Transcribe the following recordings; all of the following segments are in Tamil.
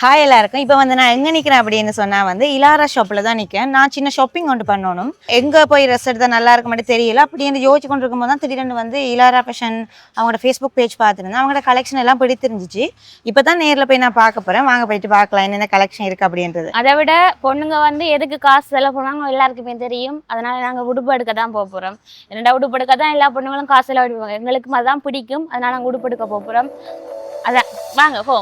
ஹாய் எல்லாருக்கும். இப்போ வந்து நான் எங்கே நிற்கிறேன் அப்படின்னு சொன்னால் வந்து இலாரா ஷாப்பில் தான் நிற்கிறேன். நான் சின்ன ஷாப்பிங் கொண்டு பண்ணணும். எங்கே போய் ட்ரெஸ் எடுத்தால் நல்லா இருக்க மட்டும் தெரியல. அப்படின்னு யோசிச்சு கொண்டு இருக்கும்போது தான் திடீர்னு வந்து இலாரா ஃபேஷன் அவங்களோட ஃபேஸ்புக் பேஜ் பார்த்துருந்தேன். அவங்களோட கலெக்ஷன் எல்லாம் பிடித்திருந்துச்சு. இப்போ தான் நேரில் போய் நான் பார்க்க போகிறேன். வாங்க போயிட்டு பார்க்கலாம் என்னென்ன கலெக்ஷன் இருக்குது அப்படின்றது. அதை விட பொண்ணுங்க வந்து எதுக்கு காசு செலவு பண்ணுவாங்க எல்லாருக்குமே தெரியும். அதனால நாங்கள் உடுப்பு எடுக்க தான் போக போகிறோம். என்னடா உடுப்பு எடுக்க தான் எல்லா பொண்ணுங்களும் காசு செலவிடுவாங்க. எங்களுக்கும் அதான் பிடிக்கும். அதனால நாங்கள் உடுப்பு எடுக்க போக போகிறோம். அதான் வாங்க போ.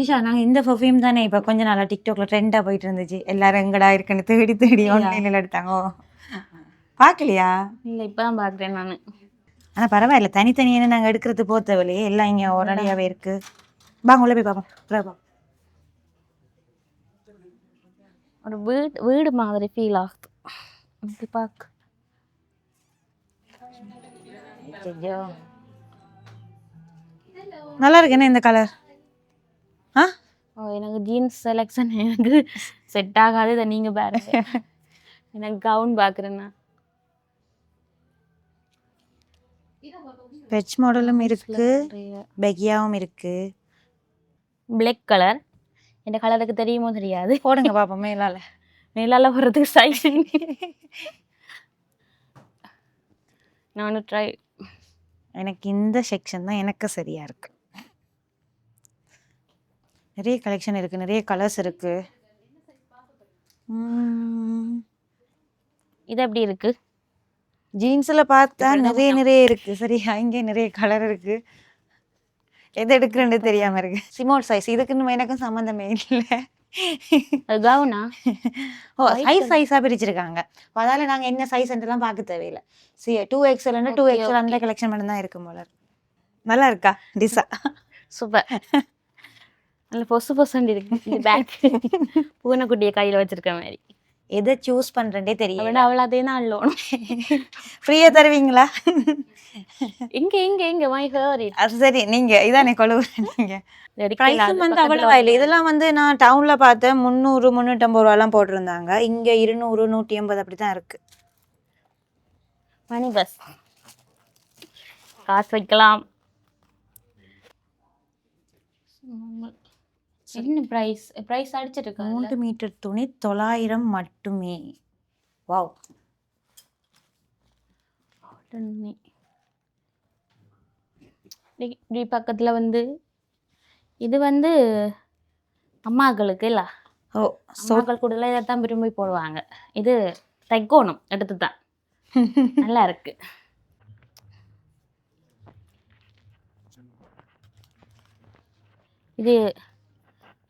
ஈஷா, நாங்கள் இந்த பர்ஃப்யூம் தானே இப்போ கொஞ்சம் நாளாக டிக்டாக்ல ட்ரெண்டாக போயிட்டு இருந்துச்சு. எல்லாரும் எங்கடா இருக்குன்னு தேடி தேடி ஆன்லைனில் எடுத்தாங்க. பார்க்கலையா? இல்லை, இப்போ தான் பார்க்குறேன் நான். ஆனால் பரவாயில்ல, தனித்தனியான நாங்கள் எடுக்கிறது போத்தவலையே எல்லாம் இங்கே உடனடியாகவே இருக்கு. வாங்க உள்ள போய் பார்ப்போம். ஒரு வீடு மாதிரி ஃபீல் ஆகுது. பார்க்க நல்லா இருக்கு என்ன இந்த கலர்? எனக்கு ஜீன்ஸ் செலெக்ஷன் எனக்கு செட் ஆகாது. இதை நீங்கள் பாருங்க. எனக்கு கவுன் பார்க்குறேன்னா பெட்ச் மாடலும் இருக்கு, பெகியாவும் இருக்கு. பிளாக் கலர் இந்த கலருக்கு தெரியுமோ தெரியாது. போடுங்க பாப்போம். மேலால போகிறதுக்கு சைஸ் நானும் ட்ரை. எனக்கு இந்த செக்ஷன் தான் எனக்கு சரியா இருக்கு. நிறைய கலெக்ஷன் இருக்கு, நிறைய கலர்ஸ் இருக்கு. இது எப்படி இருக்கு? ஜீன்ஸ்ல பார்த்தா நிறைய இருக்கு. சரியா, இங்கே நிறைய கலர் இருக்கு. எது எடுக்கிறேன்னு தெரியாம இருக்கு. ஸ்மால் சைஸ், இதுக்குன்னு எனக்கும் சம்மந்தமே இல்லை. கவுனா சைஸா பிரிச்சிருக்காங்க. அதால நாங்க என்ன சைஸ் எல்லாம் பார்க்க தேவையில்லை. 2XL 2XL அந்த கலெக்ஷன் மட்டும் தான் இருக்கும் போல. நல்லா இருக்கா டிசா? சூப்பர். நல்ல பொசு இருக்கு. பேக் பூனைக்குட்டியை கையில வச்சிருக்க மாதிரி. எதை சூஸ் பண்றேன்டே தெரியல. அவள் அதே தான் லோன் ஃப்ரீயா தருவீங்களா? இங்க மை ஃபேவரட். அது சரி, நீங்க இதானே கொழுவுறீங்க. பிரைஸும் வந்து அவ்வளவா இல்லை. இதெல்லாம் வந்து நான் டவுன்ல பார்த்தேன் 300 350 ரூபாலாம் போட்டிருந்தாங்க. இங்க 200 180 அப்படிதான் இருக்கு. மணி பஸ் காசு வைக்கலாம். என்ன பிரைஸ் அடிச்சிருக்கு? 3 மீட்டர் துணி 900 மட்டுமே. வாவ். இப்படி பக்கத்துல வந்து இது வந்து அம்மாக்களுக்கு இல்ல. அம்மாக்கள் கூட இதைத்தான் விரும்பி போடுவாங்க. இது தைக்கோணும் எடுத்து தான். நல்லா இருக்கு. இது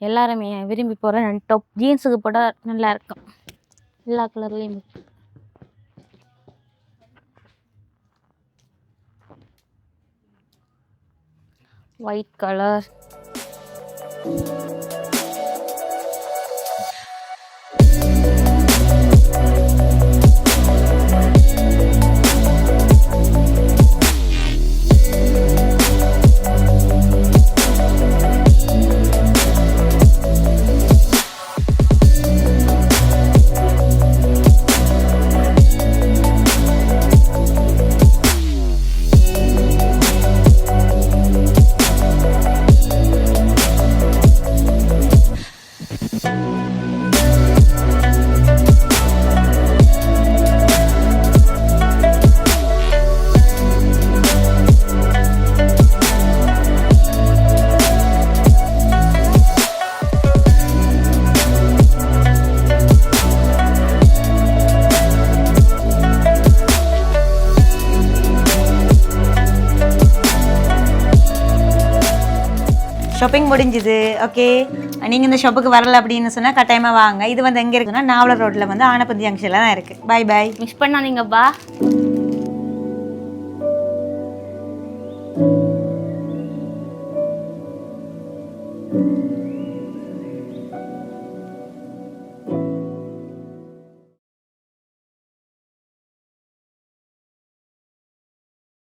எல்லாருமே விரும்பி போகிற டாப். ஜீன்ஸுக்கு போட நல்லா இருக்கும். எல்லா கலர்லேயும் ஒயிட் கலர். ஷாப்பிங் முடிஞ்சுது. ஓகே, நீங்கள் இந்த ஷாப்புக்கு வரல அப்படின்னு சொன்னால் கட்டாயமாக வாங்க. இது வந்து எங்கே இருக்குன்னா நாவலர் ரோட்டில் வந்து ஆனப்பந்தி ஜங்ஷனில் தான் இருக்குது. Bye bye. மிஸ் பண்ணாதீங்கப்பா.